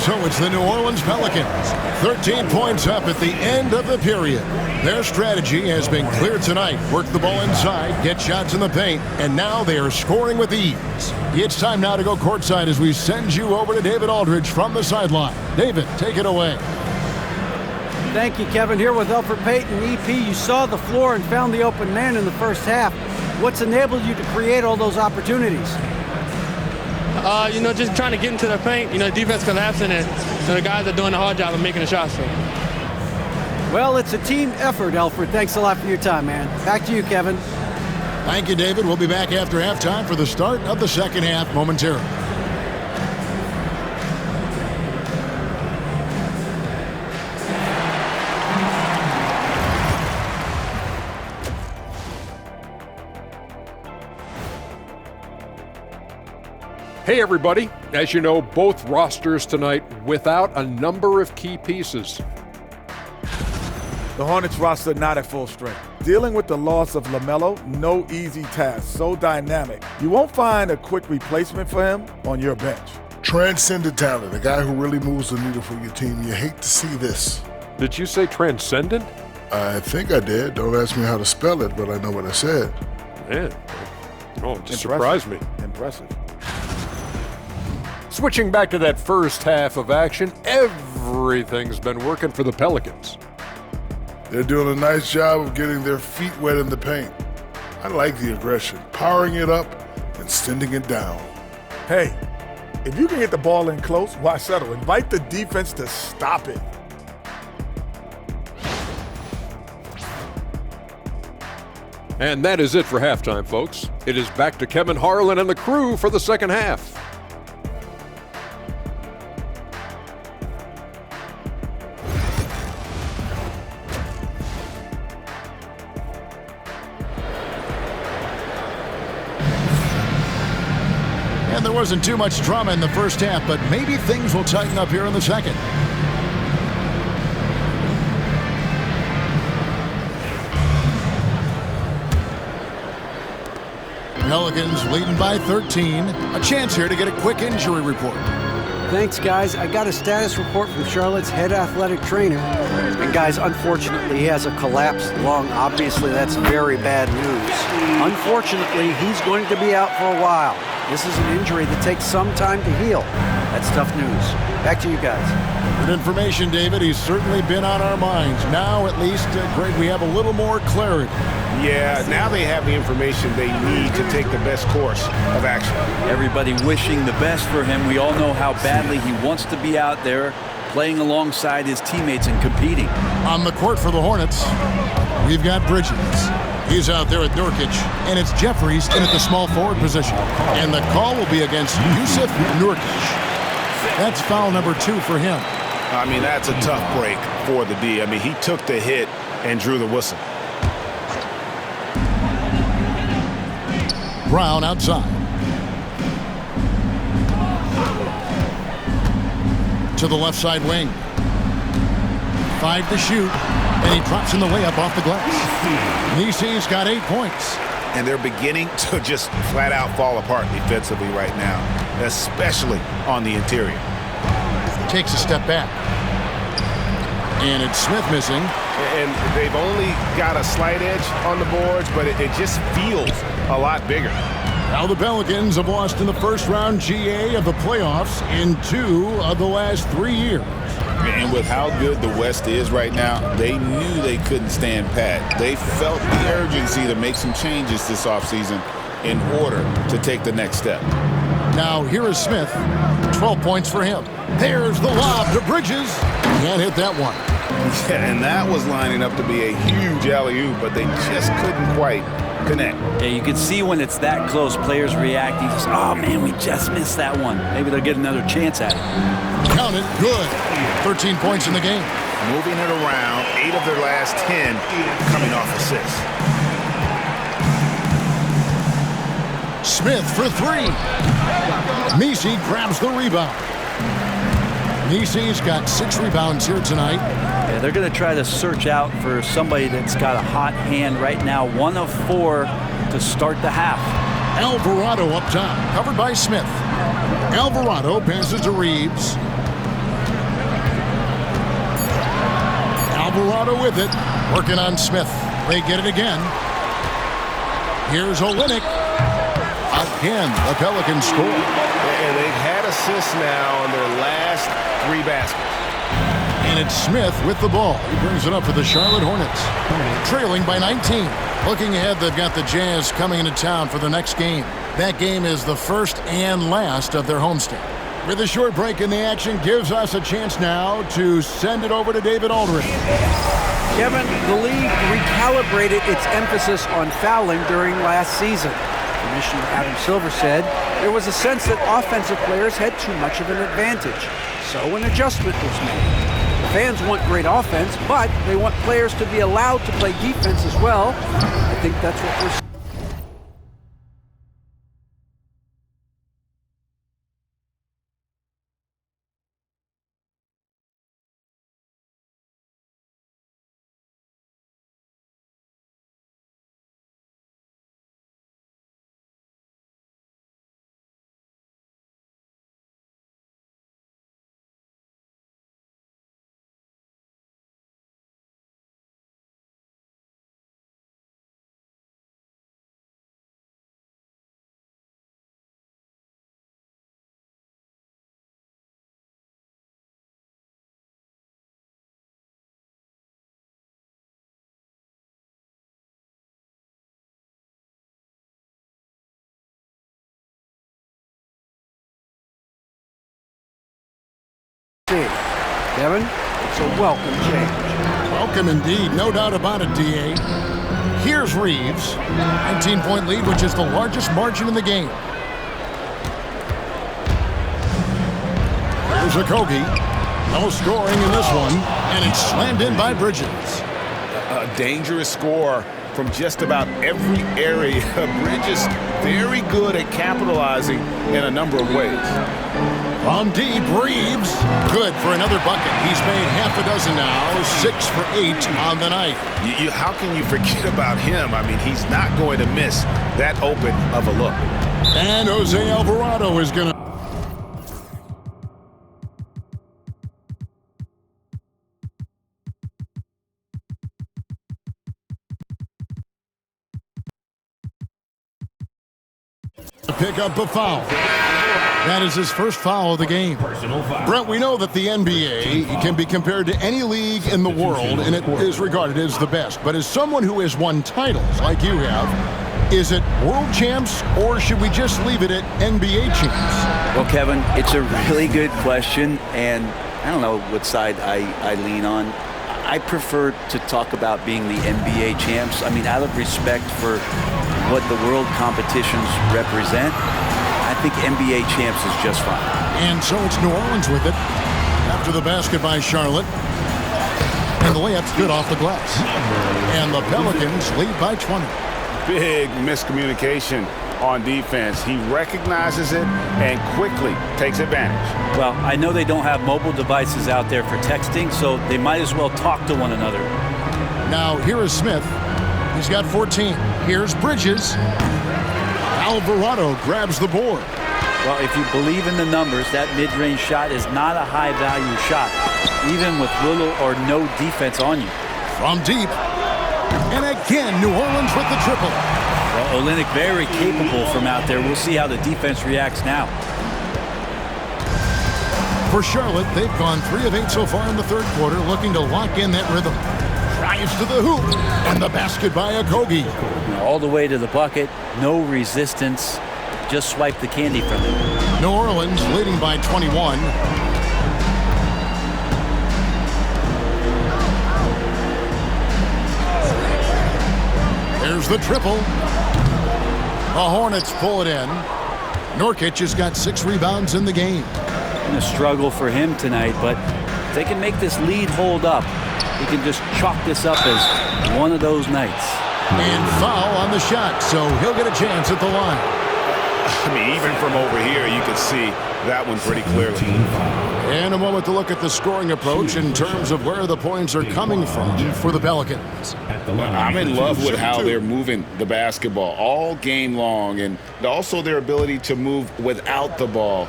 So it's the New Orleans Pelicans. 13 points up at the end of the period. Their strategy has been clear tonight. Work the ball inside, get shots in the paint, and now they are scoring with ease. It's time now to go courtside as we send you over to David Aldridge from the sideline. David, take it away. Thank you, Kevin. Here with Elfrid Payton. EP, you saw the floor and found the open man in the first half. What's enabled you to create all those opportunities? Just trying to get into the paint. Defense collapsing, and the guys are doing the hard job of making the shots. So. Well, it's a team effort, Elfrid. Thanks a lot for your time, man. Back to you, Kevin. Thank you, David. We'll be back after halftime for the start of the second half momentarily. Hey everybody, as you know, both rosters tonight without a number of key pieces. The Hornets roster not at full strength. Dealing with the loss of LaMelo, no easy task, so dynamic. You won't find a quick replacement for him on your bench. Transcendent talent, a guy who really moves the needle for your team. You hate to see this. Did you say transcendent? I think I did. Don't ask me how to spell it, but I know what I said. Man, it just surprised me. Impressive. Switching back to that first half of action, everything's been working for the Pelicans. They're doing a nice job of getting their feet wet in the paint. I like the aggression, powering it up and sending it down. Hey, if you can get the ball in close, why settle? Invite the defense to stop it. And that is it for halftime, folks. It is back to Kevin Harlan and the crew for the second half. And there wasn't too much drama in the first half, but maybe things will tighten up here in the second. Pelicans leading by 13. A chance here to get a quick injury report. Thanks, guys. I got a status report from Charlotte's head athletic trainer. And, guys, unfortunately, he has a collapsed lung. Obviously, that's very bad news. Unfortunately, he's going to be out for a while. This is an injury that takes some time to heal. That's tough news. Back to you guys. Good information, David. He's certainly been on our minds. Now, at least, Greg, we have a little more clarity. Yeah, now they have the information they need to take the best course of action. Everybody wishing the best for him. We all know how badly he wants to be out there playing alongside his teammates and competing. On the court for the Hornets, we've got Bridges. He's out there at Nurkic, and it's Jeffries in at the small forward position. And the call will be against Yusuf Nurkic. That's foul number 2 for him. I mean, that's a tough break for the D. I mean, he took the hit and drew the whistle. Brown outside. To the left side wing. 5 to shoot, and he drops in the layup off the glass. Nisi's got 8 points. And they're beginning to just flat out fall apart defensively right now, especially on the interior. Takes a step back. And it's Smith missing. And they've only got a slight edge on the boards, but it just feels a lot bigger. Now the Pelicans have lost in the first round GA of the playoffs in 2 of the last 3 years. And with how good the West is right now, they knew they couldn't stand pat. They felt the urgency to make some changes this offseason in order to take the next step. Now here is Smith. 12 points for him. There's the lob to Bridges. Can't hit that one. Yeah, and that was lining up to be a huge alley-oop, but they just couldn't quite connect. Yeah, you can see when it's that close, players reacting. Just, oh, man, we just missed that one. Maybe they'll get another chance at it. Count it. Good. 13 points in the game. Moving it around, 8 of their last 10 coming off assists. Smith for 3. Nisi grabs the rebound. Nisi's got 6 rebounds here tonight. Yeah, they're going to try to search out for somebody that's got a hot hand right now. 1 of 4 to start the half. Alvarado up top, covered by Smith. Alvarado passes to Reeves. with it. Working on Smith. They get it again. Here's Olynyk. Again, the Pelicans score. And they've had assists now on their last 3 baskets. And it's Smith with the ball. He brings it up for the Charlotte Hornets. Trailing by 19. Looking ahead, they've got the Jazz coming into town for the next game. That game is the first and last of their homestand. With a short break in the action, gives us a chance now to send it over to David Aldridge. Kevin, the league recalibrated its emphasis on fouling during last season. Commissioner Adam Silver said there was a sense that offensive players had too much of an advantage. So an adjustment was made. Fans want great offense, but they want players to be allowed to play defense as well. I think that's what we're seeing. Kevin, it's a welcome change. Welcome indeed, no doubt about it, D.A. Here's Reeves. 19-point lead, which is the largest margin in the game. Here's Okogie. No scoring in this one, and it's slammed in by Bridges. A dangerous score from just about every area. Bridges very good at capitalizing in a number of ways. From deep, Reeves. Good for another bucket. He's made half a dozen now, 6 for 8 on the night. How can you forget about him? I mean, he's not going to miss that open of a look. And Jose Alvarado is going to... pick up a foul. That is his first foul of the game. Brent, we know that the NBA can be compared to any league in the world, and it is regarded as the best. But as someone who has won titles like you have, is it world champs, or should we just leave it at NBA champs? Well, Kevin, it's a really good question, and I don't know what side I lean on. I prefer to talk about being the NBA champs. I mean, out of respect for what the world competitions represent, I think NBA champs is just fine. And so it's New Orleans with it. After the basket by Charlotte. And the layup's good off the glass. And the Pelicans lead by 20. Big miscommunication on defense. He recognizes it and quickly takes advantage. Well, I know they don't have mobile devices out there for texting, so they might as well talk to one another. Now, here is Smith. He's got 14. Here's Bridges. Alvarado grabs the board. Well, if you believe in the numbers, that mid-range shot is not a high-value shot, even with little or no defense on you. From deep. And again, New Orleans with the triple. Well, Olynyk very capable from out there. We'll see how the defense reacts now. For Charlotte, they've gone 3 of 8 so far in the third quarter, looking to lock in that rhythm. Drives to the hoop, and the basket by Okogie. All the way to the bucket, no resistance. Just swipe the candy from him. New Orleans leading by 21. There's the triple. The Hornets pull it in. Nurkic has got 6 rebounds in the game. Been a struggle for him tonight, but if they can make this lead hold up, he can just chalk this up as one of those nights. And foul on the shot, so he'll get a chance at the line. I mean, even from over here, you can see that one pretty clearly. And a moment to look at the scoring approach in terms of where the points are coming from for the Pelicans. I'm in love with how they're moving the basketball all game long, and also their ability to move without the ball.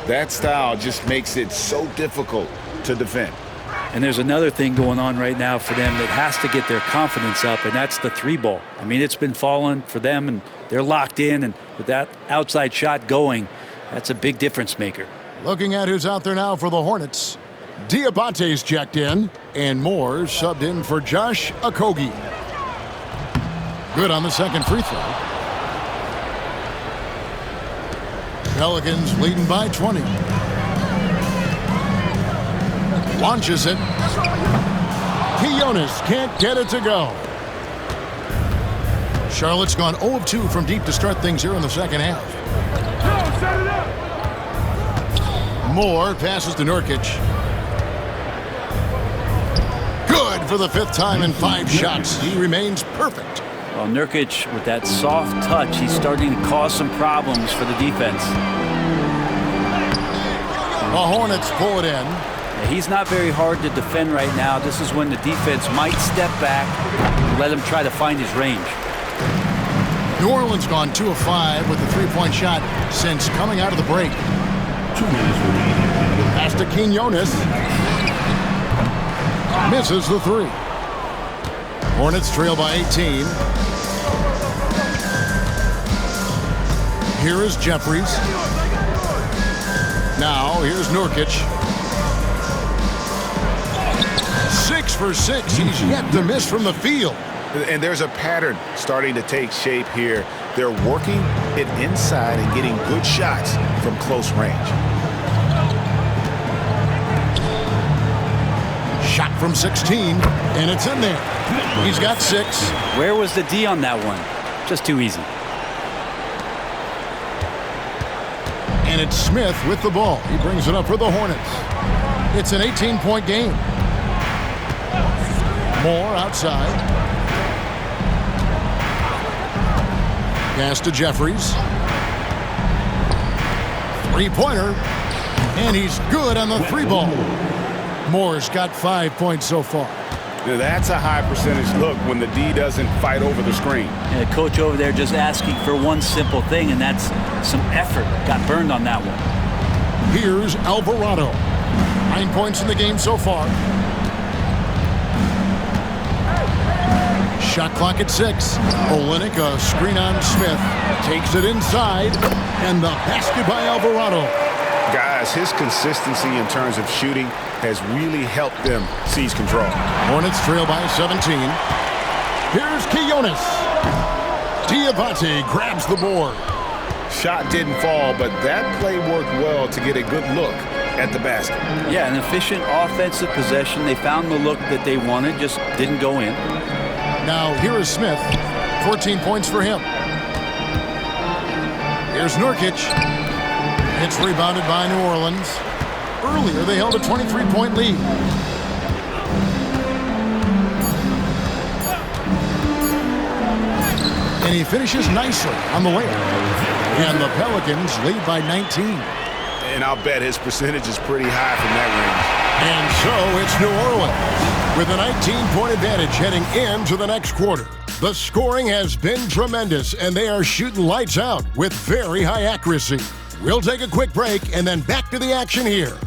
That style just makes it so difficult to defend. And there's another thing going on right now for them that has to get their confidence up, and that's the three ball. I mean, it's been falling for them, and they're locked in, and with that outside shot going, that's a big difference maker. Looking at who's out there now for the Hornets. Diabate's checked in, and Moore subbed in for Josh Okogie. Good on the second free throw. Pelicans leading by 20. Launches it. Quinones can't get it to go. Charlotte's gone 0 of 2 from deep to start things here in the second half. Moore passes to Nurkic. Good for the 5th time in 5 shots. He remains perfect. Well, Nurkic, with that soft touch, he's starting to cause some problems for the defense. The Hornets pull it in. He's not very hard to defend right now. This is when the defense might step back and let him try to find his range. New Orleans gone 2 of 5 with the 3-point shot since coming out of the break. 2 minutes remaining. Pass to Quinones. Misses the 3. Hornets trail by 18. Here is Jeffries. Now here's Nurkic. 6 for 6. He's yet to miss from the field. And there's a pattern starting to take shape here. They're working it inside and getting good shots from close range. Shot from 16, and it's in there. He's got 6. Where was the D on that one? Just too easy. And it's Smith with the ball. He brings it up for the Hornets. It's an 18-point game. Moore outside. Pass to Jeffries. 3-pointer. And he's good on the 3-ball. Moore's got 5 points so far. Now that's a high percentage look when the D doesn't fight over the screen. And the coach over there just asking for one simple thing, and that's some effort. Got burned on that one. Here's Alvarado. 9 points in the game so far. Shot clock at 6. Olynyk, a screen on Smith. Takes it inside. And the basket by Alvarado. Guys, his consistency in terms of shooting has really helped them seize control. Hornets trail by 17. Here's Quinones. Diabate grabs the board. Shot didn't fall, but that play worked well to get a good look at the basket. Yeah, an efficient offensive possession. They found the look that they wanted, just didn't go in. Now here is Smith. 14 points for him. Here's Nurkic. It's rebounded by New Orleans. Earlier, they held a 23-point lead. And he finishes nicely on the layup. And the Pelicans lead by 19. And I'll bet his percentage is pretty high from that range. And so it's New Orleans with a 19-point advantage heading into the next quarter. The scoring has been tremendous, and they are shooting lights out with very high accuracy. We'll take a quick break and then back to the action here